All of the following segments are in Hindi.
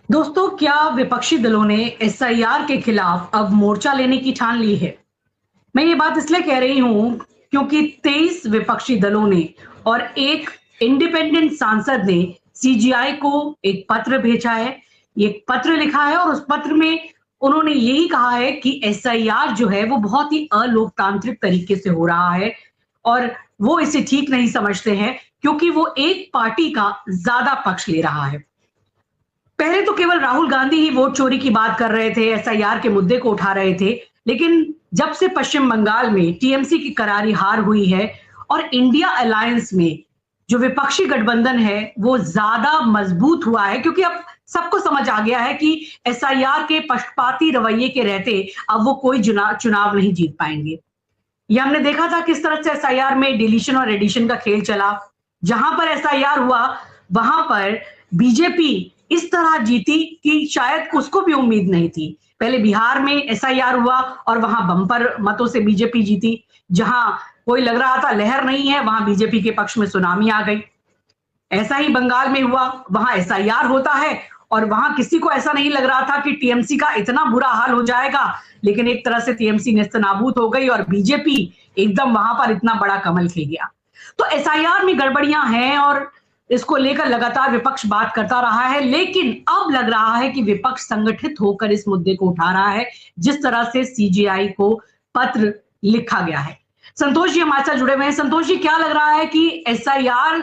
दोस्तों, क्या विपक्षी दलों ने एसआईआर के खिलाफ अब मोर्चा लेने की ठान ली है? मैं ये बात इसलिए कह रही हूं क्योंकि 23 विपक्षी दलों ने और एक इंडिपेंडेंट सांसद ने सीजीआई को एक पत्र भेजा है। एक पत्र लिखा है और उस पत्र में उन्होंने यही कहा है कि एसआईआर जो है वो बहुत ही अलोकतांत्रिक तरीके से हो रहा है और वो इसे ठीक नहीं समझते हैं क्योंकि वो एक पार्टी का ज्यादा पक्ष ले रहा है। पहले तो केवल राहुल गांधी ही वोट चोरी की बात कर रहे थे, एसआईआर के मुद्दे को उठा रहे थे, लेकिन जब से पश्चिम बंगाल में टीएमसी की करारी हार हुई है और इंडिया अलायंस में जो विपक्षी गठबंधन है वो ज्यादा मजबूत हुआ है क्योंकि अब सबको समझ आ गया है कि एसआईआर के पक्षपाती रवैये के रहते अब वो कोई चुनाव नहीं जीत पाएंगे। ये हमने देखा था किस तरह से एसआईआर में डिलीशन और एडिशन का खेल चला। जहां पर एसआईआर हुआ वहां पर बीजेपी इस तरह जीती कि शायद उसको भी उम्मीद नहीं थी। पहले बिहार में एसआईआर हुआ और वहां बम्पर मतों से बीजेपी जीती। जहां कोई लग रहा था लहर नहीं है, वहां बीजेपी के पक्ष में सुनामी आ गई। ऐसा ही बंगाल में हुआ, वहां एसआईआर होता है और वहां किसी को ऐसा नहीं लग रहा था कि टीएमसी का इतना बुरा हाल हो जाएगा, लेकिन एक तरह से टीएमसी नेस्तनाबूद हो गई और बीजेपी एकदम वहां पर इतना बड़ा कमल खिल गया। तो एसआईआर में गड़बड़ियां हैं और इसको लेकर लगातार विपक्ष बात करता रहा है, लेकिन अब लग रहा है कि विपक्ष संगठित होकर इस मुद्दे को उठा रहा है, जिस तरह से सीजीआई को पत्र लिखा गया है। संतोष जी हमारे साथ जुड़े हुए हैं। संतोष जी, क्या लग रहा है कि एसआईआर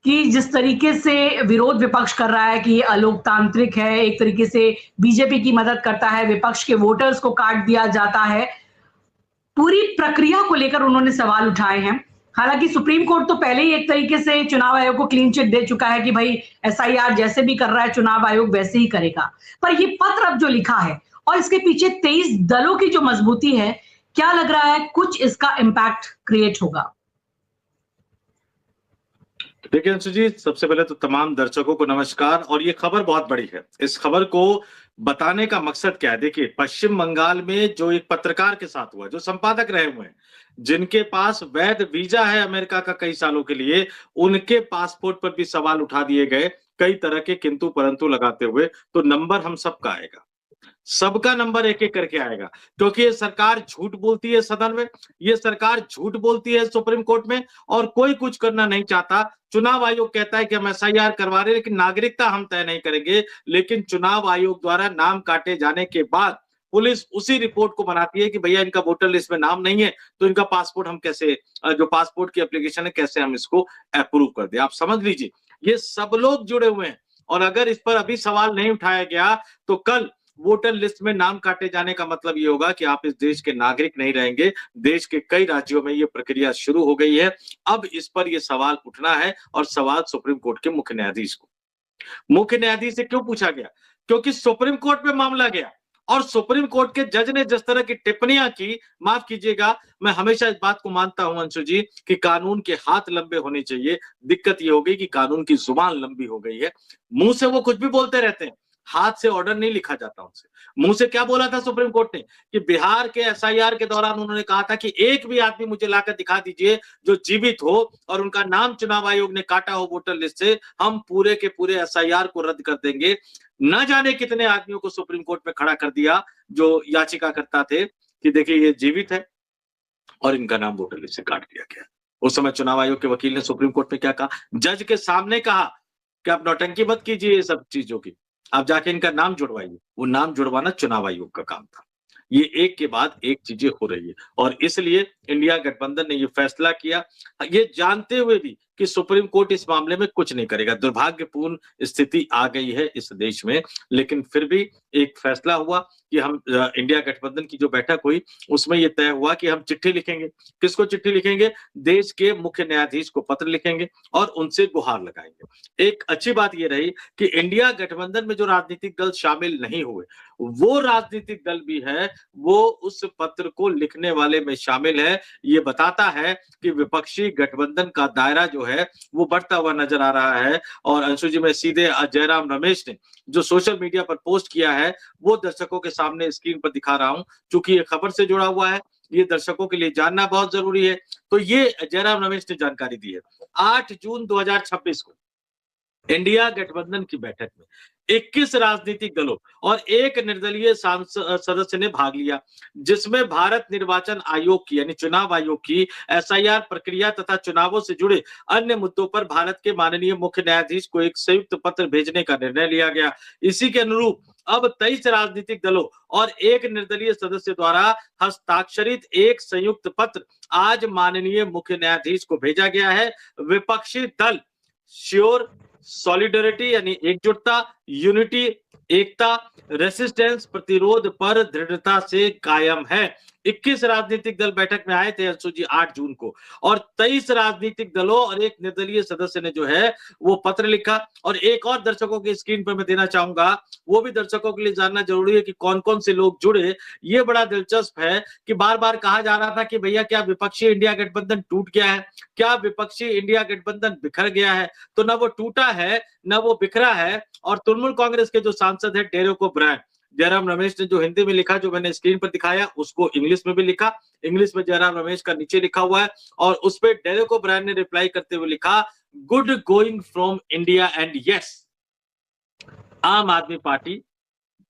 कि जिस तरीके से विरोध विपक्ष कर रहा है कि ये अलोकतांत्रिक है, एक तरीके से बीजेपी की मदद करता है, विपक्ष के वोटर्स को काट दिया जाता है, पूरी प्रक्रिया को लेकर उन्होंने सवाल उठाए हैं। हालांकि सुप्रीम कोर्ट तो पहले ही एक तरीके से चुनाव आयोग को क्लीन चिट दे चुका है कि भाई एसआईआर जैसे भी कर रहा है चुनाव आयोग वैसे ही करेगा। पर ये पत्र अब जो लिखा है और इसके पीछे 23 दलों की जो मजबूती है, क्या लग रहा है कुछ इसका इंपैक्ट क्रिएट होगा? देखिए अंशु जी, सबसे पहले तो तमाम दर्शकों को नमस्कार। और ये खबर बहुत बड़ी है। इस खबर को बताने का मकसद क्या है? देखिए, पश्चिम बंगाल में जो एक पत्रकार के साथ हुआ, जो संपादक रहे हुए हैं, जिनके पास वैध वीजा है अमेरिका का कई सालों के लिए, उनके पासपोर्ट पर भी सवाल उठा दिए गए, कई तरह के किंतु परंतु लगाते हुए। तो नंबर हम सबका आएगा, सबका नंबर एक एक करके आएगा, क्योंकि ये सरकार झूठ बोलती है सदन में, ये सरकार झूठ बोलती है सुप्रीम कोर्ट में, और कोई कुछ करना नहीं चाहता। चुनाव आयोग कहता है कि हम एसआईआर करवा रहे हैं, लेकिन नागरिकता हम तय नहीं करेंगे। लेकिन चुनाव आयोग द्वारा नाम काटे जाने के बाद पुलिस उसी रिपोर्ट को बनाती है कि भैया इनका वोटर लिस्ट में नाम नहीं है, तो इनका पासपोर्ट हम कैसे, जो पासपोर्ट की एप्लीकेशन है, कैसे हम इसको अप्रूव कर दे। आप समझ लीजिए, ये सब लोग जुड़े हुए हैं। और अगर इस पर अभी सवाल नहीं उठाया गया तो कल वोटर लिस्ट में नाम काटे जाने का मतलब ये होगा कि आप इस देश के नागरिक नहीं रहेंगे। देश के कई राज्यों में ये प्रक्रिया शुरू हो गई है। अब इस पर ये सवाल उठना है, और सवाल सुप्रीम कोर्ट के मुख्य न्यायाधीश को। मुख्य न्यायाधीश से क्यों पूछा गया? क्योंकि सुप्रीम कोर्ट में मामला गया और सुप्रीम कोर्ट के जज ने जिस तरह की टिप्पणियां की, माफ कीजिएगा, मैं हमेशा इस बात को मानता हूं अंशु जी कि कानून के हाथ लंबे होने चाहिए। दिक्कत ये हो गई कि कानून की जुबान लंबी हो गई है। मुंह से वो कुछ भी बोलते रहते हैं, हाथ से ऑर्डर नहीं लिखा जाता उनसे। मुंह से क्या बोला था सुप्रीम कोर्ट ने कि बिहार के एसआईआर के दौरान उन्होंने कहा था कि एक भी आदमी मुझे लाकर दिखा दीजिए जो जीवित हो और उनका नाम चुनाव आयोग ने काटा हो वोटर लिस्ट से, हम पूरे के पूरे एसआईआर को रद्द कर देंगे। न जाने कितने आदमियों को सुप्रीम कोर्ट में खड़ा कर दिया जो याचिका करता थे कि देखिए ये जीवित है और इनका नाम वोटर लिस्ट से काट दिया गया। उस समय चुनाव आयोग के वकील ने सुप्रीम कोर्ट में क्या कहा? जज के सामने कहा कि आप नौटंकी मत कीजिए ये सब चीजों की, आप जाके इनका नाम जुड़वाइए। वो नाम जुड़वाना चुनाव आयोग का काम था। ये एक के बाद एक चीजें हो रही है, और इसलिए इंडिया गठबंधन ने ये फैसला किया, ये जानते हुए भी कि सुप्रीम कोर्ट इस मामले में कुछ नहीं करेगा। दुर्भाग्यपूर्ण स्थिति आ गई है इस देश में, लेकिन फिर भी एक फैसला हुआ कि हम इंडिया गठबंधन की जो बैठक हुई उसमें यह तय हुआ कि हम चिट्ठी लिखेंगे। किसको चिट्ठी लिखेंगे? देश के मुख्य न्यायाधीश को पत्र लिखेंगे और उनसे गुहार लगाएंगे। एक अच्छी बात यह रही कि इंडिया गठबंधन में जो राजनीतिक दल शामिल नहीं हुए, वो राजनीतिक दल भी है, वो उस पत्र को लिखने वाले में शामिल है। ये बताता है कि विपक्षी गठबंधन का दायरा जो है वो बढ़ता हुआ नजर आ रहा है। और अंशु जी, मैं सीधे जयराम रमेश ने जो सोशल मीडिया पर पोस्ट किया है वो दर्शकों के सामने स्क्रीन पर दिखा रहा हूं, क्योंकि ये खबर से जुड़ा हुआ है, ये दर्शकों के लिए जानना बहुत जरूरी है। तो ये जयराम रमेश ने जानकारी दी है। 8 जून 2026 को इंडिया गठबंधन की बैठक में 21 राजनीतिक दलों और एक निर्दलीय सदस्य ने भाग लिया, जिसमें भारत निर्वाचन आयोग की यानी चुनाव आयोग की एसआईआर प्रक्रिया तथा चुनावों से जुड़े अन्य मुद्दों पर भारत के माननीय मुख्य न्यायाधीश को एक संयुक्त पत्र भेजने का निर्णय लिया गया। इसी के अनुरूप अब 23 राजनीतिक दलों और एक निर्दलीय सदस्य द्वारा हस्ताक्षरित एक संयुक्त पत्र आज माननीय मुख्य न्यायाधीश को भेजा गया है। विपक्षी दल श्योर सॉलिडरिटी यानी एकजुटता, यूनिटी एकता, रेसिस्टेंस प्रतिरोध पर दृढ़ता से कायम है। 21 राजनीतिक दल बैठक में आए थे अंशु जी 8 जून को और 23 राजनीतिक दलों और एक निर्दलीय सदस्य ने जो है वो पत्र लिखा। और एक और दर्शकों की स्क्रीन पर मैं देना चाहूंगा, वो भी दर्शकों के लिए जानना जरूरी है कि कौन कौन से लोग जुड़े। ये बड़ा दिलचस्प है कि बार बार कहा जा रहा था कि भैया क्या विपक्षी इंडिया गठबंधन टूट गया है, क्या विपक्षी इंडिया गठबंधन बिखर गया है, तो न वो टूटा है न वो बिखरा है। और तृणमूल कांग्रेस के जो सांसद है डेरेक ओब्रायन, जयराम रमेश ने जो हिंदी में लिखा, जो मैंने स्क्रीन पर दिखाया, उसको इंग्लिश में भी लिखा। इंग्लिश में जयराम रमेश का नीचे लिखा हुआ है और उस पे डेरेक ओब्रायन ने रिप्लाई करते हुए लिखा, good going from India and yes आम आदमी party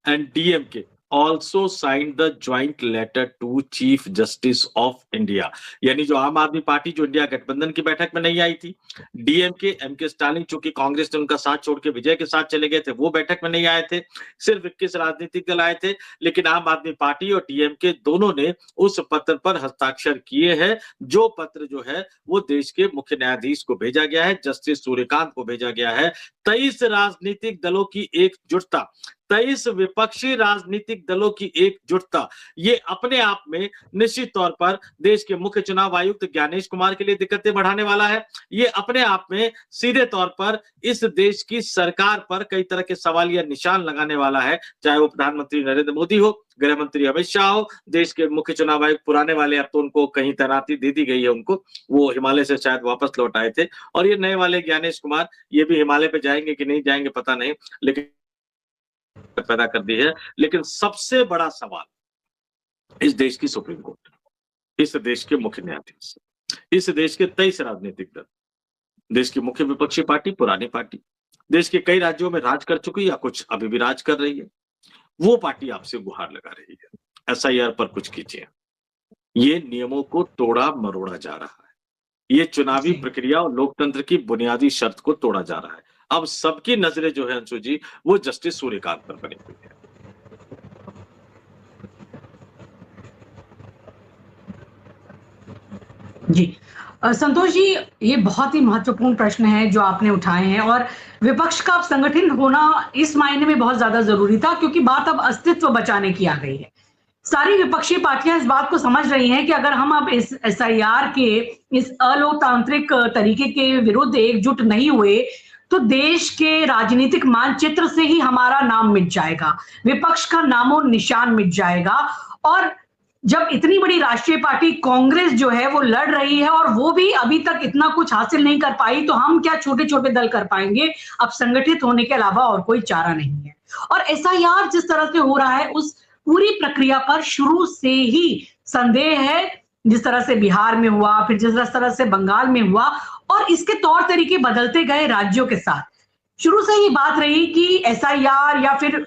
and DMK also signed the joint letter to chief justice of India. यानी जो आम आदमी पार्टी जो इंडिया गठबंधन की बैठक में नहीं आई थी, डीएमके एमके स्टालिन चूंकि कांग्रेस ने उनका साथ छोड़ के विजय के साथ चले गए थे, वो बैठक में नहीं आए थे। सिर्फ 21 राजनीतिक दल आए थे, लेकिन आम आदमी पार्टी और डीएमके दोनों ने उस पत्र पर हस्ताक्षर किए हैं। जो पत्र जो है वो देश के मुख्य न्यायाधीश को भेजा गया है, जस्टिस सूर्यकांत को भेजा गया है। 23 राजनीतिक दलों की एकजुटता, 23 विपक्षी राजनीतिक दलों की एकजुटता, ये अपने आप में निश्चित तौर पर देश के मुख्य चुनाव आयुक्त ज्ञानेश कुमार के लिए दिक्कतें बढ़ाने वाला है। ये अपने आप में सीधे तौर पर इस देश की सरकार पर कई तरह के सवालिया निशान लगाने वाला है, चाहे वो प्रधानमंत्री नरेंद्र मोदी हो, गृह मंत्री अमित शाह हो, देश के मुख्य चुनाव आयुक्त पुराने वाले, अब तो उनको कहीं तैनाती दे दी गई है, उनको वो हिमालय से शायद वापस लौट आए थे, और ये नए वाले ज्ञानेश कुमार, ये भी हिमालय पे जाएंगे कि नहीं जाएंगे पता नहीं, लेकिन पैदा कर दी है। लेकिन सबसे बड़ा सवाल इस देश की सुप्रीम कोर्ट, इस देश के मुख्य न्यायाधीश, इस देश के 23 राजनीतिक दल, देश की मुख्य विपक्षी पार्टी पुरानी पार्टी, देश के कई राज्यों में राज कर चुकी या कुछ अभी भी राज कर रही है, वो पार्टी आपसे गुहार लगा रही है, एसआईआर पर कुछ कीजिए। ये नियमों को तोड़ा मरोड़ा जा रहा है, ये चुनावी प्रक्रिया और लोकतंत्र की बुनियादी शर्त को तोड़ा जा रहा है। अब सबकी नजरें जो है अंशु जी वो जस्टिस सूर्यकांत पर बनी हुई है। जी संतोष जी, ये बहुत ही महत्वपूर्ण प्रश्न है जो आपने उठाए हैं, और विपक्ष का अब संगठन होना इस मायने में बहुत ज्यादा जरूरी था, क्योंकि बात अब अस्तित्व बचाने की आ गई है। सारी विपक्षी पार्टियां इस बात को समझ रही हैं कि अगर हम अब इस एसआईआर के इस अलोकतांत्रिक तरीके के विरुद्ध एकजुट नहीं हुए तो देश के राजनीतिक मानचित्र से ही हमारा नाम मिट जाएगा, विपक्ष का नामो निशान मिट जाएगा। और जब इतनी बड़ी राष्ट्रीय पार्टी कांग्रेस जो है वो लड़ रही है और वो भी अभी तक इतना कुछ हासिल नहीं कर पाई, तो हम क्या छोटे छोटे दल कर पाएंगे? अब संगठित होने के अलावा और कोई चारा नहीं है। और एसआईआर जिस तरह से हो रहा है उस पूरी प्रक्रिया पर शुरू से ही संदेह है, जिस तरह से बिहार में हुआ, फिर जिस तरह से बंगाल में हुआ, और इसके तौर तरीके बदलते गए राज्यों के साथ। शुरू से ही बात रही कि एसआईआर या फिर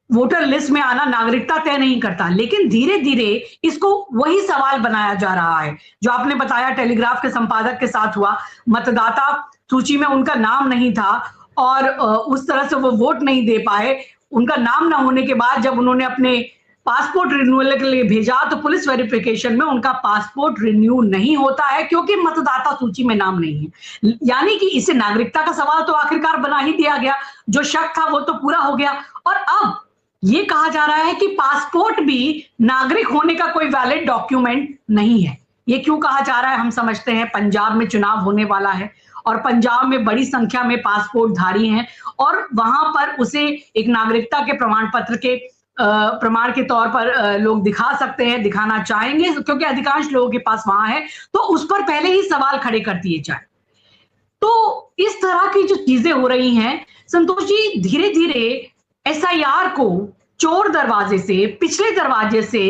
वोटर लिस्ट में आना नागरिकता तय नहीं करता, लेकिन धीरे धीरे इसको वही सवाल बनाया जा रहा है जो आपने बताया टेलीग्राफ के संपादक के साथ हुआ। मतदाता सूची में उनका नाम नहीं था और उस तरह से वो वोट नहीं दे पाए। उनका नाम ना होने के बाद जब उन्होंने अपने पासपोर्ट रिन्यूअल के लिए भेजा तो पुलिस वेरिफिकेशन में उनका पासपोर्ट रिन्यू नहीं होता है क्योंकि मतदाता सूची में नाम नहीं है। यानी कि इसे नागरिकता का सवाल तो आखिरकार बना ही दिया गया, जो शक था वो तो पूरा हो गया। और अब ये कहा जा रहा है कि पासपोर्ट भी नागरिक होने का कोई वैलिड डॉक्यूमेंट नहीं है। ये क्यों कहा जा रहा है हम समझते हैं। पंजाब में चुनाव होने वाला है और पंजाब में बड़ी संख्या में पासपोर्ट धारी हैं और वहां पर उसे एक नागरिकता के प्रमाण पत्र के प्रमाण के तौर पर लोग दिखा सकते हैं, दिखाना चाहेंगे क्योंकि अधिकांश लोगों के पास वहां है, तो उस पर पहले ही सवाल खड़े कर दिए जाए। तो इस तरह की जो चीजें हो रही हैं संतोष जी, धीरे धीरे एसआईआर को चोर दरवाजे से, पिछले दरवाजे से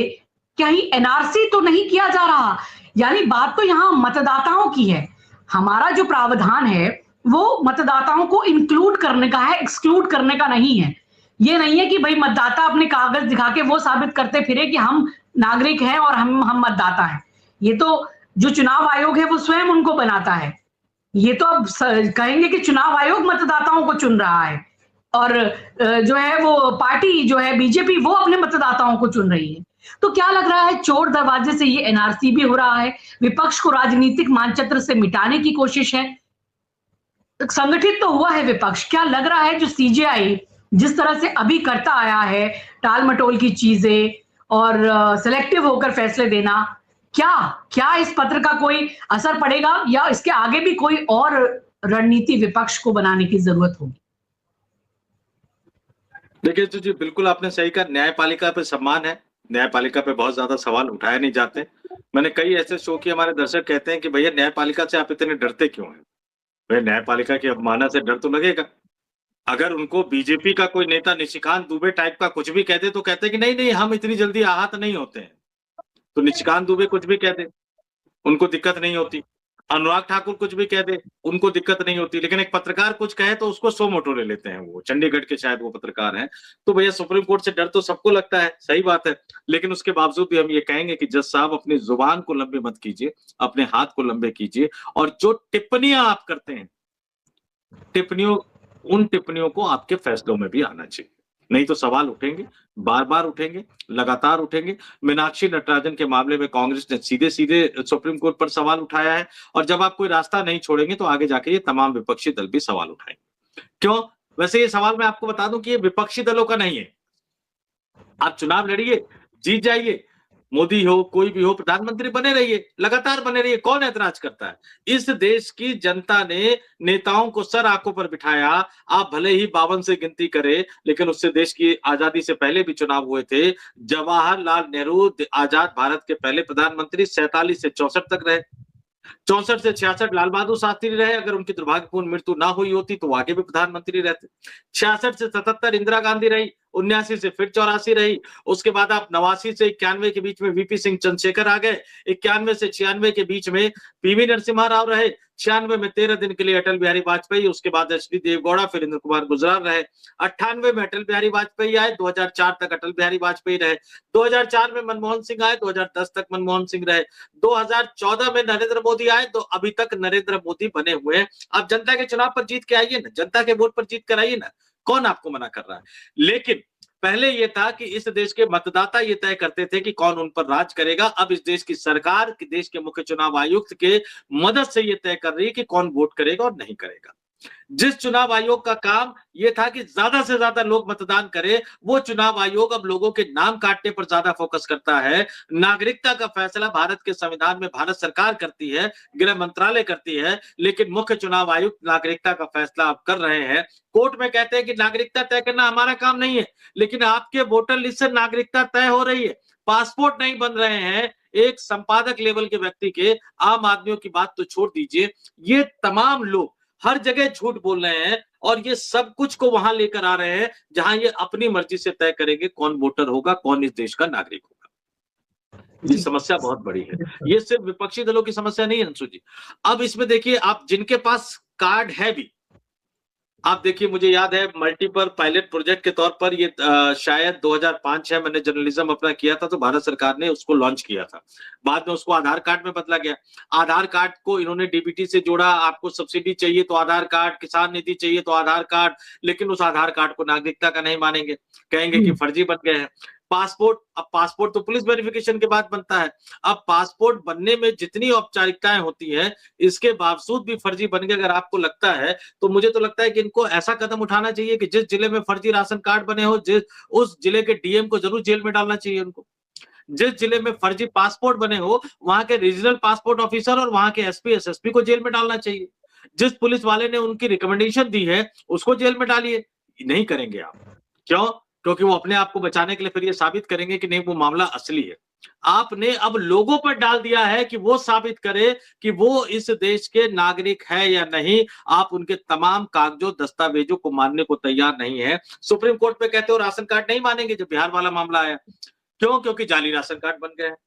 कहीं एनआरसी तो नहीं किया जा रहा। यानी बात तो यहां मतदाताओं की है। हमारा जो प्रावधान है वो मतदाताओं को इंक्लूड करने का है, एक्सक्लूड करने का नहीं है। ये नहीं है कि भाई मतदाता अपने कागज दिखा के वो साबित करते फिरे कि हम नागरिक हैं और हम मतदाता हैं। ये तो जो चुनाव आयोग है वो स्वयं उनको बनाता है। ये तो अब कहेंगे कि चुनाव आयोग मतदाताओं को चुन रहा है और जो है वो पार्टी जो है बीजेपी वो अपने मतदाताओं को चुन रही है। तो क्या लग रहा है चोर दरवाजे से ये एनआरसी भी हो रहा है, विपक्ष को राजनीतिक मानचित्र से मिटाने की कोशिश है। संगठित तो हुआ है विपक्ष, क्या लग रहा है जो सीजेआई जिस तरह से अभी करता आया है, टाल मटोल की चीजें और सिलेक्टिव होकर फैसले देना, क्या क्या इस पत्र का कोई असर पड़ेगा या इसके आगे भी कोई और रणनीति विपक्ष को बनाने की जरूरत होगी? देखिए तो जी बिल्कुल आपने सही कहा, न्यायपालिका पे सम्मान है, न्यायपालिका पे बहुत ज्यादा सवाल उठाए नहीं जाते। मैंने कई ऐसे शो किए, हमारे दर्शक कहते हैं कि भैया न्यायपालिका से आप इतने डरते क्यों हैं? भाई न्यायपालिका की अवमानना से डर तो लगेगा। अगर उनको बीजेपी का कोई नेता निशिकांत दुबे टाइप का कुछ भी कह दे तो कहते हैं कि नहीं नहीं हम इतनी जल्दी आहत नहीं होते हैं। तो निशिकांत दुबे कुछ भी कह दे उनको दिक्कत नहीं होती, अनुराग ठाकुर कुछ भी कह दे उनको दिक्कत नहीं होती, लेकिन एक पत्रकार कुछ कहे तो उसको सो मोटो ले लेते हैं। वो चंडीगढ़ के शायद वो पत्रकार हैं। तो भैया सुप्रीम कोर्ट से डर तो सबको लगता है, सही बात है, लेकिन उसके बावजूद भी हम ये कहेंगे कि जज साहब अपनी जुबान को लंबे मत कीजिए, अपने हाथ को लंबे कीजिए, और जो टिप्पणियां आप करते हैं उन टिप्पणियों को आपके फैसलों में भी आना चाहिए, नहीं तो सवाल उठेंगे, बार-बार उठेंगे, लगातार उठेंगे। मीनाक्षी नटराजन के मामले में कांग्रेस ने सीधे-सीधे सुप्रीम कोर्ट पर सवाल उठाया है, और जब आप कोई रास्ता नहीं छोड़ेंगे तो आगे जाके ये तमाम विपक्षी दल भी सवाल उठाएंगे। क्यों? वैसे ये सवाल मैं आपको बता दूं कि ये विपक्षी दलों का नहीं है। आप चुनाव लड़िए, जीत जाइए, मोदी हो कोई भी हो प्रधानमंत्री बने रहिए, लगातार बने रहिए, कौन ऐतराज करता है? इस देश की जनता ने नेताओं को सर आंखों पर बिठाया। आप भले ही 52 से गिनती करें, लेकिन उससे देश की आजादी से पहले भी चुनाव हुए थे। जवाहरलाल नेहरू आजाद भारत के पहले प्रधानमंत्री 47 से 64 तक रहे। 64 से 66 लाल बहादुर शास्त्री रहे, अगर उनकी दुर्भाग्यपूर्ण मृत्यु ना हुई होती तो आगे भी प्रधानमंत्री रहते। 66 से 77 इंदिरा गांधी रही, 79 से फिर 84 रही, उसके बाद आप 89 से 91 के बीच में वीपी सिंह चंद्रशेखर आ गए, 91 से 96 के बीच में पीवी नरसिम्हा राव रहे, 96 में 13 दिन के लिए अटल बिहारी वाजपेयी, उसके बाद एचडी देवगौड़ा, फिर इंद्र कुमार गुजराल रहे, 98 में अटल बिहारी वाजपेयी आए, 2004 तक अटल बिहारी वाजपेयी रहे, 2004 में मनमोहन सिंह आए, 2010 तक मनमोहन सिंह रहे, 2014 में नरेंद्र मोदी आए, तो अभी तक नरेंद्र मोदी बने हुए हैं। आप जनता के चुनाव पर जीत के आइए ना, जनता के वोट पर जीत कर आइए ना, कौन आपको मना कर रहा है? लेकिन पहले ये था कि इस देश के मतदाता ये तय करते थे कि कौन उन पर राज करेगा। अब इस देश की सरकार, देश के मुख्य चुनाव आयुक्त के मदद से ये तय कर रही है कि कौन वोट करेगा और नहीं करेगा। जिस चुनाव आयोग का काम ये था कि ज्यादा से ज्यादा लोग मतदान करें, वो चुनाव आयोग अब लोगों के नाम काटने पर ज्यादा फोकस करता है। नागरिकता का फैसला भारत के संविधान में भारत सरकार करती है, गृह मंत्रालय करती है, लेकिन मुख्य चुनाव आयुक्त नागरिकता का फैसला अब कर रहे हैं। कोर्ट में कहते हैं कि नागरिकता तय करना हमारा काम नहीं है, लेकिन आपके वोटर लिस्ट से नागरिकता तय हो रही है, पासपोर्ट नहीं बन रहे हैं। एक संपादक लेवल के व्यक्ति के, आम आदमियों की बात तो छोड़ दीजिए, ये तमाम लोग हर जगह झूठ बोल रहे हैं और ये सब कुछ को वहां लेकर आ रहे हैं जहां ये अपनी मर्जी से तय करेंगे कौन वोटर होगा, कौन इस देश का नागरिक होगा। ये समस्या बहुत बड़ी है। ये सिर्फ विपक्षी दलों की समस्या नहीं है अंशु जी। अब इसमें देखिए, आप जिनके पास कार्ड है भी, आप देखिए, मुझे याद है मल्टीपल पायलट प्रोजेक्ट के तौर पर ये शायद 2005-6 मैंने जर्नलिज्म अपना किया था, तो भारत सरकार ने उसको लॉन्च किया था। बाद में उसको आधार कार्ड में बदला गया। आधार कार्ड को इन्होंने डीबीटी से जोड़ा, आपको सब्सिडी चाहिए तो आधार कार्ड, किसान निधि चाहिए तो आधार कार्ड, लेकिन उस आधार कार्ड को नागरिकता का नहीं मानेंगे, कहेंगे कि फर्जी बन गए हैं। पासपोर्ट, अब पासपोर्ट तो पुलिस वेरिफिकेशन के बाद बनता है। अब पासपोर्ट बनने में जितनी औपचारिकताएं होती हैं, इसके बावजूद भी फर्जी बन गए अगर आपको लगता है, तो मुझे तो लगता है कि इनको ऐसा कदम उठाना चाहिए कि जिस जिले में फर्जी राशन कार्ड बने हो, उस जिले के डीएम को जरूर जेल में डालना चाहिए उनको। जिस जिले में फर्जी पासपोर्ट बने हो, वहां के रीजनल पासपोर्ट ऑफिसर और वहां के एसपी एसएसपी को जेल में डालना चाहिए। जिस पुलिस वाले ने उनकी रिकमेंडेशन दी है, उसको जेल में डालिए। नहीं करेंगे आप, क्यों? क्योंकि वो अपने आप को बचाने के लिए फिर ये साबित करेंगे कि नहीं वो मामला असली है। आपने अब लोगों पर डाल दिया है कि वो साबित करे कि वो इस देश के नागरिक है या नहीं। आप उनके तमाम कागजों दस्तावेजों को मानने को तैयार नहीं है। सुप्रीम कोर्ट पे कहते हो राशन कार्ड नहीं मानेंगे। जब बिहार वाला मामला आया, क्यों? क्योंकि जाली राशन कार्ड बन गए हैं।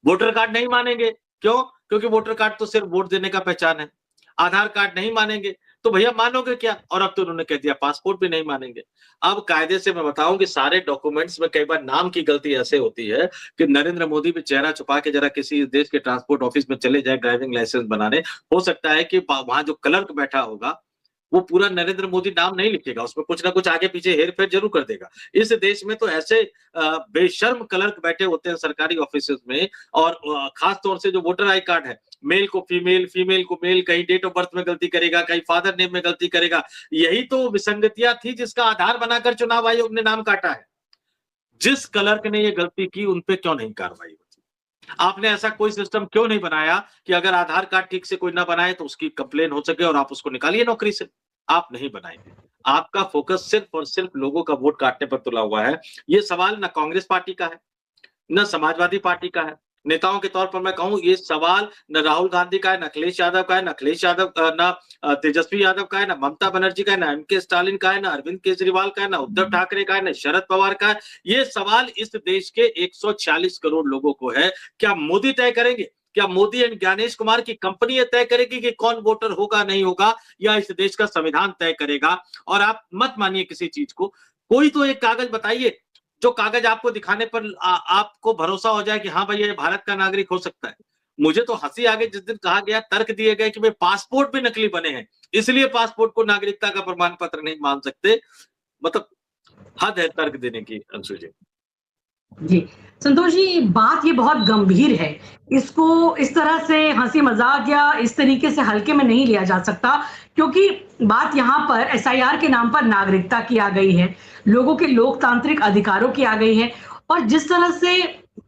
वोटर कार्ड नहीं मानेंगे, क्यों? क्योंकि वोटर कार्ड तो सिर्फ वोट देने का पहचान है। आधार कार्ड नहीं मानेंगे, तो भैया मानोगे क्या? और अब तो उन्होंने कह दिया पासपोर्ट भी नहीं मानेंगे। अब कायदे से मैं बताऊं कि सारे डॉक्यूमेंट्स में कई बार नाम की गलती ऐसे होती है कि नरेंद्र मोदी भी चेहरा छुपा के जरा किसी देश के ट्रांसपोर्ट ऑफिस में चले जाए ड्राइविंग लाइसेंस बनाने, हो सकता है कि वहां जो क्लर्क बैठा होगा वो पूरा नरेंद्र मोदी नाम नहीं लिखेगा, उसमें कुछ ना कुछ आगे पीछे हेर-फेर जरूर कर देगा। इस देश में तो ऐसे बेशर्म क्लर्क बैठे होते हैं सरकारी ऑफिसेज में, और खास तौर से जो वोटर आई कार्ड है, मेल को फीमेल, फीमेल को मेल, कहीं डेट ऑफ बर्थ में गलती करेगा, कहीं फादर नेम में गलती करेगा। यही तो विसंगतियां थी जिसका आधार बनाकर चुनाव आयोग ने नाम काटा है। जिस क्लर्क ने ये गलती की उन पे क्यों नहीं कार्रवाई होती? आपने ऐसा कोई सिस्टम क्यों नहीं बनाया कि अगर आधार कार्ड ठीक से कोई ना बनाए तो उसकी कंप्लेन हो सके और आप उसको निकालिए नौकरी से? आप नहीं बनाएंगे। आपका फोकस सिर्फ और सिर्फ लोगों का वोट काटने पर तुला हुआ है। ये सवाल ना कांग्रेस पार्टी का है, न समाजवादी पार्टी का है। नेताओं के तौर पर मैं कहूं ये सवाल न राहुल गांधी का है, न अखिलेश यादव का है, न अखिलेश यादव न तेजस्वी यादव का है, न ममता बनर्जी का है, न एमके स्टालिन का है, न अरविंद केजरीवाल का है, न उद्धव ठाकरे का है, न शरद पवार का है। ये सवाल इस देश के 146 करोड़ लोगों को है। क्या मोदी तय करेंगे? क्या मोदी एंड ज्ञानेश कुमार की कंपनी ये तय करेगी कि कौन वोटर होगा नहीं होगा, या इस देश का संविधान तय करेगा? और आप मत मानिए किसी चीज को, कोई तो एक कागज बताइए जो कागज आपको दिखाने पर आपको भरोसा हो जाए कि हाँ भाई ये भारत का नागरिक हो सकता है। मुझे तो हंसी आ गई जिस दिन कहा गया, तर्क दिए गए कि भाई पासपोर्ट भी नकली बने हैं, इसलिए पासपोर्ट को नागरिकता का प्रमाण पत्र नहीं मान सकते। मतलब हद है तर्क देने की, अंशु जी। जी, संतोष जी, बात ये बहुत गंभीर है। इसको इस तरह से हँसी मज़ाक या इस तरीके से हल्के में नहीं लिया जा सकता, क्योंकि बात यहाँ पर एसआईआर के नाम पर नागरिकता की आ गई है, लोगों के लोकतांत्रिक अधिकारों की आ गई है, और जिस तरह से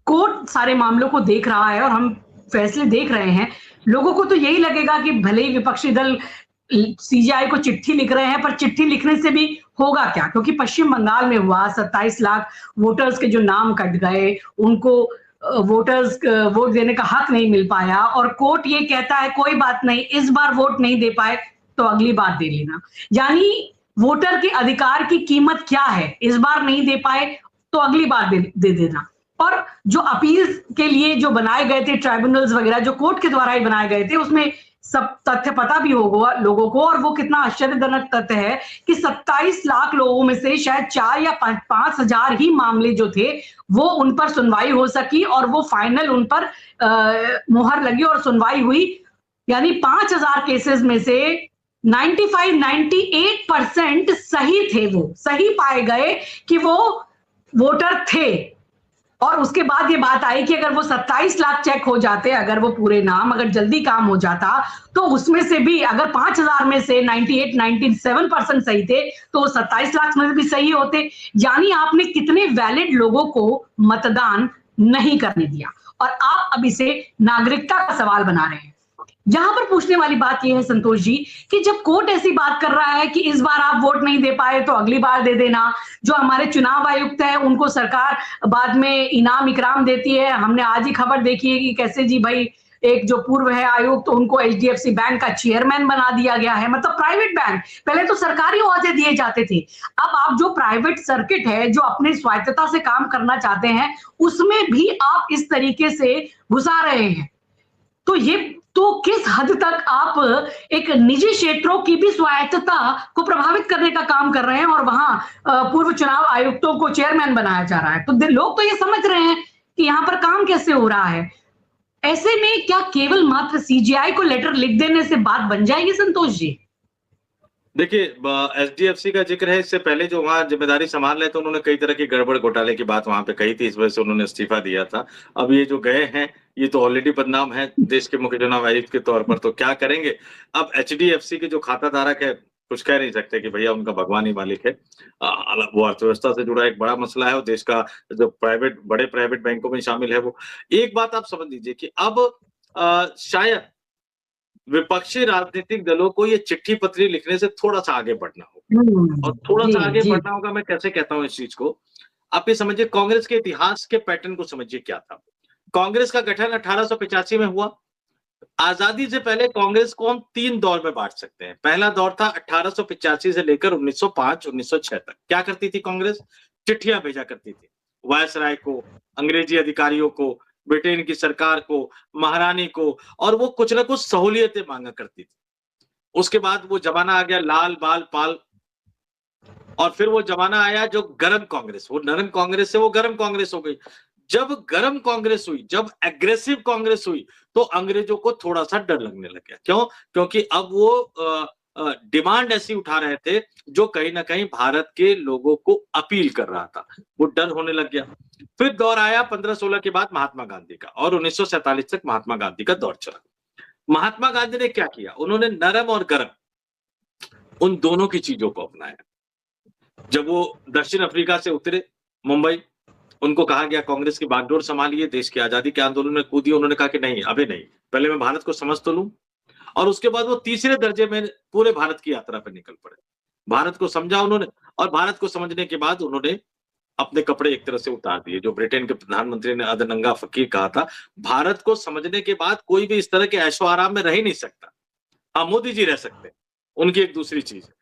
कोर्ट सारे मामलों को देख रहा है और हम फैसले देख रहे हैं, लोगों को तो यही लगेगा कि भले ही विपक्षी दल सीजीआई को चिट्ठी लिख रहे हैं, पर चिट्ठी लिखने से भी होगा क्या? क्योंकि पश्चिम बंगाल में हुआ 27 लाख वोटर्स के जो नाम कट गए, उनको वोटर्स वोट देने का हक नहीं मिल पाया, और कोर्ट ये कहता है कोई बात नहीं, इस बार वोट नहीं दे पाए तो अगली बार दे लेना। यानी वोटर के अधिकार की कीमत क्या है? इस बार नहीं दे पाए तो अगली बार दे देना। और जो अपील के लिए जो बनाए गए थे ट्राइब्यूनल्स वगैरह, जो कोर्ट के द्वारा ही बनाए गए थे, उसमें सब तथ्य पता भी होगा लोगों को, और वो कितना आश्चर्यजनक तथ्य है कि 27 लाख लोगों में से शायद 4 या 5 हजार ही मामले जो थे वो उन पर सुनवाई हो सकी, और वो फाइनल उन पर मुहर लगी और सुनवाई हुई। यानी 5,000 केसेस में से 98% सही थे, वो सही पाए गए कि वो वोटर थे। और उसके बाद ये बात आई कि अगर वो 27 लाख चेक हो जाते, अगर वो पूरे नाम, अगर जल्दी काम हो जाता, तो उसमें से भी अगर 5,000 में से 97% सही थे, तो 27 लाख में भी सही होते। यानी आपने कितने वैलिड लोगों को मतदान नहीं करने दिया, और आप अब इसे नागरिकता का सवाल बना रहे हैं। यहां पर पूछने वाली बात यह है संतोष जी, कि जब कोर्ट ऐसी बात कर रहा है कि इस बार आप वोट नहीं दे पाए तो अगली बार दे देना, जो हमारे चुनाव आयुक्त है उनको सरकार बाद में इनाम इकराम देती है। हमने आज ही खबर देखी है कि कैसे जी भाई, एक जो पूर्व है आयुक्त, तो उनको एचडीएफसी बैंक का चेयरमैन बना दिया गया है। मतलब प्राइवेट बैंक, पहले तो सरकारी ओहदे दिए जाते थे, अब आप जो प्राइवेट सर्किट है, जो अपनी स्वायत्तता से काम करना चाहते हैं, उसमें भी आप इस तरीके से घुसा रहे हैं। तो ये तो किस हद तक आप एक निजी क्षेत्रों की भी स्वायत्तता को प्रभावित करने का काम कर रहे हैं, और वहां पूर्व चुनाव आयुक्तों को चेयरमैन बनाया जा रहा है। तो लोग तो ये समझ रहे हैं कि यहां पर काम कैसे हो रहा है। ऐसे में क्या केवल मात्र सीजीआई को लेटर लिख देने से बात बन जाएगी संतोष जी? देखिए, एचडीएफसी का जिक्र है, इससे पहले जो वहाँ जिम्मेदारी संभाल रहे थे उन्होंने कई तरह की गड़बड़ घोटाले की बात वहां पे कही थी, इस वजह से उन्होंने इस्तीफा दिया था। अब ये जो गए हैं ये तो ऑलरेडी बदनाम है देश के मुख्य चुनाव आयुक्त के तौर पर, तो क्या करेंगे? अब एचडीएफसी के जो खाता धारक है, कुछ कह नहीं सकते कि भैया उनका भगवान ही मालिक है। वो अर्थव्यवस्था से जुड़ा एक बड़ा मसला है, और देश का जो बड़े प्राइवेट बैंकों में शामिल है वो। एक बात आप समझ लीजिए कि अब शायद विपक्षी राजनीतिक दलों को ये चिट्ठी पत्री लिखने से थोड़ा-सा आगे बढ़ना होगा, और थोड़ा-सा जी आगे जी। बढ़ना होगा। मैं कैसे कहता हूँ इस चीज को, आप ये समझिए, कांग्रेस के इतिहास के पैटर्न को समझिए क्या था। कांग्रेस का गठन 1885 में हुआ। आजादी से पहले कांग्रेस को हम 3 दौर में बांट सकते हैं। पहला दौर था 1885 से लेकर 1905-1906 तक। क्या करती थी कांग्रेस? चिट्ठियां भेजा करती थी वायसराय को, अंग्रेजी अधिकारियों को, ब्रिटेन की सरकार को, महारानी को, और वो कुछ ना कुछ सहूलियतें मांगा करती थी। उसके बाद वो जमाना आ गया लाल बाल पाल, और फिर वो जमाना आया जो गरम कांग्रेस, वो नरम कांग्रेस से वो गरम कांग्रेस हो गई। जब गरम कांग्रेस हुई, जब एग्रेसिव कांग्रेस हुई, तो अंग्रेजों को थोड़ा सा डर लगने लग गया। क्यों? क्योंकि अब वो डिमांड ऐसी उठा रहे थे जो कहीं ना कहीं भारत के लोगों को अपील कर रहा था, वो डर होने लग गया। फिर दौर आया 1516 के बाद महात्मा गांधी का, और 1947 तक महात्मा गांधी का दौर चला। महात्मा गांधी ने क्या किया? उन्होंने नरम और गरम उन दोनों की चीजों को अपनाया। जब वो दक्षिण अफ्रीका से उतरे मुंबई, उनको कहा गया कांग्रेस की बागडोर संभालिए, देश की आजादी के आंदोलन में कूदिए। उन्होंने कहा कि नहीं, अभी नहीं, पहले मैं भारत को समझ तो लूं। और उसके बाद वो तीसरे दर्जे में पूरे भारत की यात्रा पर निकल पड़े। भारत को समझा उन्होंने, और भारत को समझने के बाद उन्होंने अपने कपड़े एक तरह से उतार दिए। जो ब्रिटेन के प्रधानमंत्री ने अदनंगा फकीर कहा था, भारत को समझने के बाद कोई भी इस तरह के ऐशो आराम में रह ही नहीं सकता। हाँ, मोदी जी रह सकते हैं, उनकी एक दूसरी चीज है।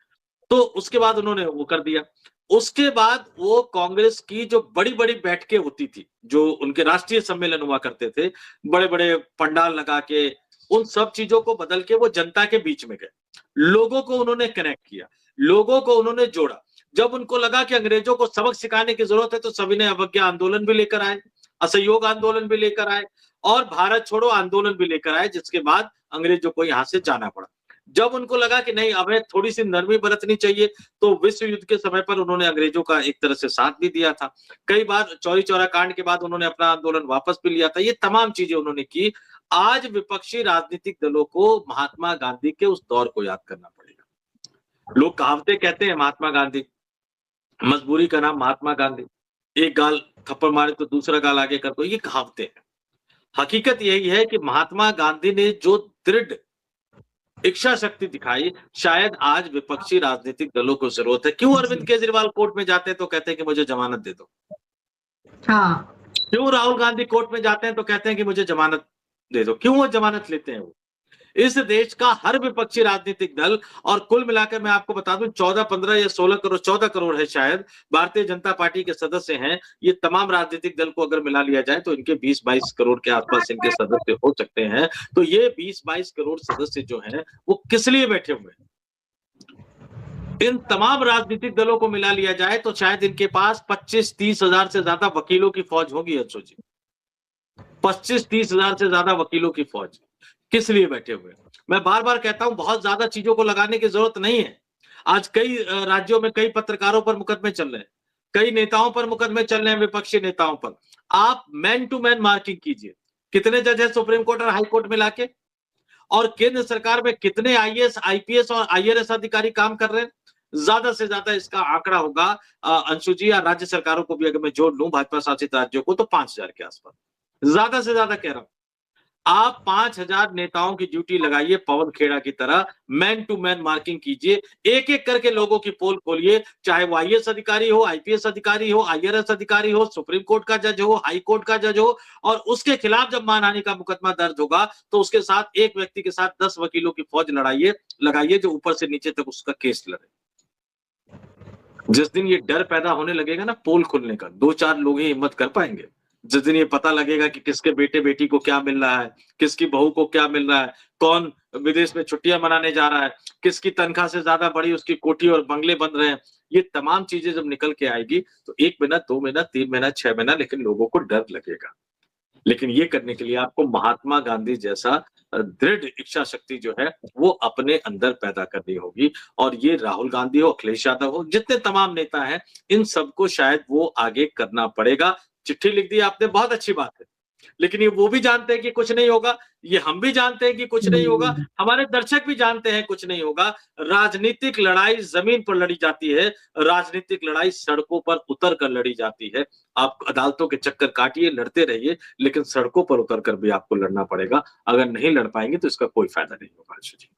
तो उसके बाद उन्होंने वो कर दिया। उसके बाद वो कांग्रेस की जो बड़ी-बड़ी बैठकें होती थी, जो उनके राष्ट्रीय सम्मेलन हुआ करते थे, बड़े-बड़े पंडाल लगा के, उन सब चीजों को बदल के वो जनता के बीच में गए। लोगों को उन्होंने कनेक्ट किया, लोगों को उन्होंने जोड़ा। जब उनको लगा कि अंग्रेजों को सबक सिखाने की जरूरत है, तो सभी ने अवज्ञा आंदोलन भी लेकर आए, असहयोग आंदोलन भी लेकर आए, और भारत छोड़ो आंदोलन भी लेकर आए, जिसके बाद अंग्रेजों को यहां से जाना पड़ा। जब उनको लगा कि नहीं, अब थोड़ी सी नरमी बरतनी चाहिए, तो विश्व युद्ध के समय पर उन्होंने अंग्रेजों का एक तरह से साथ भी दिया था। कई बार चौरी चौरा कांड के बाद उन्होंने अपना आंदोलन वापस भी लिया था। ये तमाम चीजें उन्होंने की। आज विपक्षी राजनीतिक दलों को महात्मा गांधी के उस दौर को याद करना पड़ेगा। लोग कहावतें कहते हैं महात्मा गांधी, मजबूरी का नाम महात्मा गांधी, एक गाल थप्पड़ मारे तो दूसरा गाल आगे कर दो, ये कहावतें हैं। हकीकत यही है कि महात्मा गांधी ने जो दृढ़ इच्छा शक्ति दिखाई, शायद आज विपक्षी राजनीतिक दलों को जरूरत है। क्यों अरविंद केजरीवाल कोर्ट में जाते हैं तो कहते हैं कि मुझे जमानत दे दो? हाँ, क्यों राहुल गांधी कोर्ट में जाते हैं तो कहते हैं कि मुझे जमानत दे दो? क्यों वो जमानत लेते हैं? वो इस देश का हर विपक्षी राजनीतिक दल, और कुल मिलाकर मैं आपको बता दूं 14, 15 या 16 करोड़, 14 करोड़ है शायद, भारतीय जनता पार्टी के सदस्य हैं। ये तमाम राजनीतिक दल को अगर मिला लिया जाए तो इनके 20-22 करोड़ के आसपास इनके सदस्य हो सकते हैं। तो ये 20-22 करोड़ सदस्य जो हैं वो किस लिए बैठे हुए हैं? इन तमाम राजनीतिक दलों को मिला लिया जाए तो शायद इनके पास 25-30 हजार से ज्यादा वकीलों की फौज होगी। अंशु जी, 25-30 हजार से ज्यादा वकीलों की फौज किस लिए बैठे हुए? मैं बार बार कहता हूं, बहुत ज्यादा चीजों को लगाने की जरूरत नहीं है। आज कई राज्यों में कई पत्रकारों पर मुकदमे चल रहे हैं, कई नेताओं पर मुकदमे चल रहे हैं, विपक्षी नेताओं पर। आप मैन टू मैन मार्किंग कीजिए, कितने जज है सुप्रीम कोर्ट और हाई कोर्ट मिला के, और केंद्र सरकार में कितने आईएएस, आईपीएस और आईआरएस अधिकारी काम कर रहे हैं। ज्यादा से ज्यादा इसका आंकड़ा होगा अंशु जी, या राज्य सरकारों को भी अगर मैं जोड़ लूं, भाजपा शासित राज्यों को, तो 5000 के आसपास। ज्यादा से ज्यादा कह रहा हूं, आप 5000 नेताओं की ड्यूटी लगाइए, पवन खेड़ा की तरह मैन टू मैन मार्किंग कीजिए, एक एक करके लोगों की पोल खोलिए, चाहे वो आईएएस अधिकारी हो, आईपीएस अधिकारी हो, आईआरएस अधिकारी हो, सुप्रीम कोर्ट का जज हो, हाई कोर्ट का जज हो, और उसके खिलाफ जब मानहानि का मुकदमा दर्ज होगा तो उसके साथ एक व्यक्ति के साथ 10 वकीलों की फौज लगाइए जो ऊपर से नीचे तक उसका केस लड़े। जिस दिन ये डर पैदा होने लगेगा ना पोल खुलने का, 2-4 लोग ही हिम्मत कर पाएंगे। जिस दिन ये पता लगेगा कि किसके बेटे बेटी को क्या मिल रहा है, किसकी बहू को क्या मिल रहा है, कौन विदेश में छुट्टियां मनाने जा रहा है, किसकी तनख्वाह से ज्यादा बड़ी उसकी कोठी और बंगले बन रहे हैं, ये तमाम चीजें जब निकल के आएगी तो 1 महीना, 2 महीना, 3 महीना, 6 महीना, लेकिन लोगों को डर लगेगा। लेकिन ये करने के लिए आपको महात्मा गांधी जैसा दृढ़ इच्छा शक्ति जो है वो अपने अंदर पैदा करनी होगी। और ये राहुल गांधी हो, अखिलेश यादव हो, जितने तमाम नेता हैं, इन सबको शायद वो आगे करना पड़ेगा। चिट्ठी लिख दी आपने, बहुत अच्छी बात है, लेकिन ये वो भी जानते हैं कि कुछ नहीं होगा, ये हम भी जानते हैं कि कुछ नहीं होगा, हमारे दर्शक भी जानते हैं कुछ नहीं होगा। राजनीतिक लड़ाई जमीन पर लड़ी जाती है, राजनीतिक लड़ाई सड़कों पर उतर कर लड़ी जाती है। आप अदालतों के चक्कर काटिए, लड़ते रहिए, लेकिन सड़कों पर उतर कर भी आपको लड़ना पड़ेगा। अगर नहीं लड़ पाएंगे तो इसका कोई फायदा नहीं होगा। जी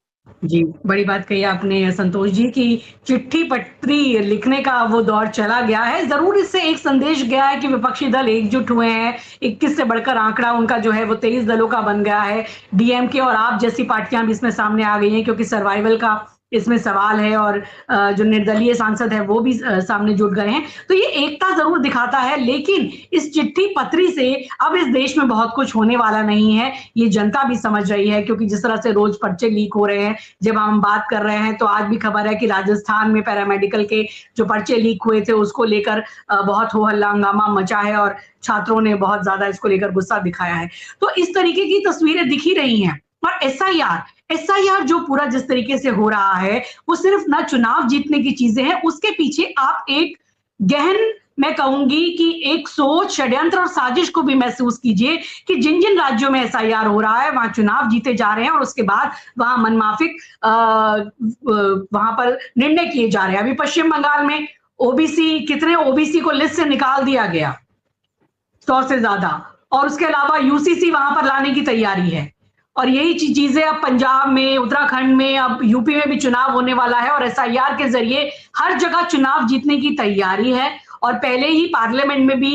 जी, बड़ी बात कही आपने संतोष जी की चिट्ठी पत्री लिखने का वो दौर चला गया है। जरूर इससे एक संदेश गया है कि विपक्षी दल एकजुट हुए हैं। 21 से बढ़कर आंकड़ा उनका जो है वो 23 दलों का बन गया है। डीएमके और आप जैसी पार्टियां भी इसमें सामने आ गई हैं, क्योंकि सर्वाइवल का इसमें सवाल है और जो निर्दलीय सांसद है वो भी सामने जुट गए हैं। तो ये एकता जरूर दिखाता है, लेकिन इस चिट्ठी पत्री से अब इस देश में बहुत कुछ होने वाला नहीं है, ये जनता भी समझ रही है। क्योंकि जिस तरह से रोज पर्चे लीक हो रहे हैं, जब हम बात कर रहे हैं तो आज भी खबर है कि राजस्थान में पैरामेडिकल के जो पर्चे लीक हुए थे उसको लेकर बहुत हो हल्ला हंगामा मचा है और छात्रों ने बहुत ज्यादा इसको लेकर गुस्सा दिखाया है। तो इस तरीके की तस्वीरें दिख ही रही हैं। और एसआईआर जो पूरा जिस तरीके से हो रहा है वो सिर्फ ना चुनाव जीतने की चीजें हैं, उसके पीछे आप एक गहन, मैं कहूंगी कि एक सोच, षड्यंत्र और साजिश को भी महसूस कीजिए कि जिन जिन राज्यों में एसआईआर हो रहा है वहां चुनाव जीते जा रहे हैं और उसके बाद वहां मनमाफिक वहां पर निर्णय किए जा रहे हैं। अभी पश्चिम बंगाल में ओबीसी, कितने ओबीसी को लिस्ट से निकाल दिया गया, 100 से ज्यादा, और उसके अलावा यूसीसी वहां पर लाने की तैयारी है। और यही चीजें अब पंजाब में, उत्तराखंड में, अब यूपी में भी चुनाव होने वाला है और एसआईआर के जरिए हर जगह चुनाव जीतने की तैयारी है। और पहले ही पार्लियामेंट में भी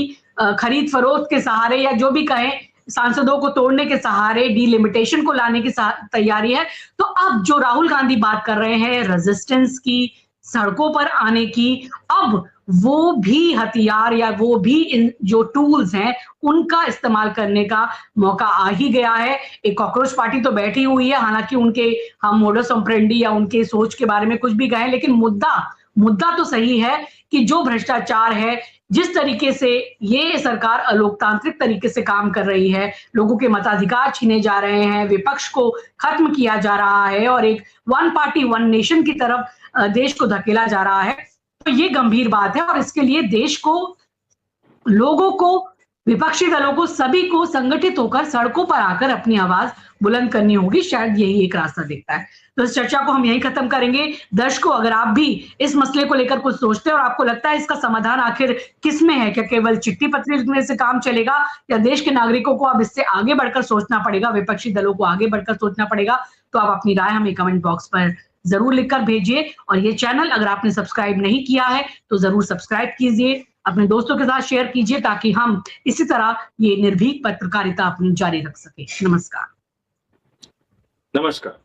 खरीद फरोख्त के सहारे या जो भी कहें, सांसदों को तोड़ने के सहारे डिलिमिटेशन को लाने की तैयारी है। तो अब जो राहुल गांधी बात कर रहे हैं रेजिस्टेंस की, सड़कों पर आने की, अब वो भी हथियार या वो भी इन जो टूल्स हैं उनका इस्तेमाल करने का मौका आ ही गया है। एक कॉकरोच पार्टी तो बैठी हुई है, हालांकि उनके हम मोडस ऑपरेंडी या उनके सोच के बारे में कुछ भी कहें, लेकिन मुद्दा तो सही है कि जो भ्रष्टाचार है, जिस तरीके से ये सरकार अलोकतांत्रिक तरीके से काम कर रही है, लोगों के मताधिकार छीने जा रहे हैं, विपक्ष को खत्म किया जा रहा है और एक वन पार्टी वन नेशन की तरफ देश को धकेला जा रहा है, तो ये गंभीर बात है। और इसके लिए देश को, लोगों को, विपक्षी दलों को, सभी को संगठित होकर सड़कों पर आकर अपनी आवाज बुलंद करनी होगी। शायद यही एक रास्ता दिखता है। तो इस चर्चा को हम यहीं खत्म करेंगे। दर्शकों, अगर आप भी इस मसले को लेकर कुछ सोचते हैं और आपको लगता है इसका समाधान आखिर किसमें है, क्या केवल चिट्ठी पत्री लिखने से काम चलेगा या देश के नागरिकों को अब इससे आगे बढ़कर सोचना पड़ेगा, विपक्षी दलों को आगे बढ़कर सोचना पड़ेगा, तो आप अपनी राय हमें कमेंट बॉक्स पर जरूर लिखकर भेजिए। और ये चैनल अगर आपने सब्सक्राइब नहीं किया है तो जरूर सब्सक्राइब कीजिए, अपने दोस्तों के साथ शेयर कीजिए, ताकि हम इसी तरह ये निर्भीक पत्रकारिता अपनी जारी रख सके। नमस्कार। नमस्कार।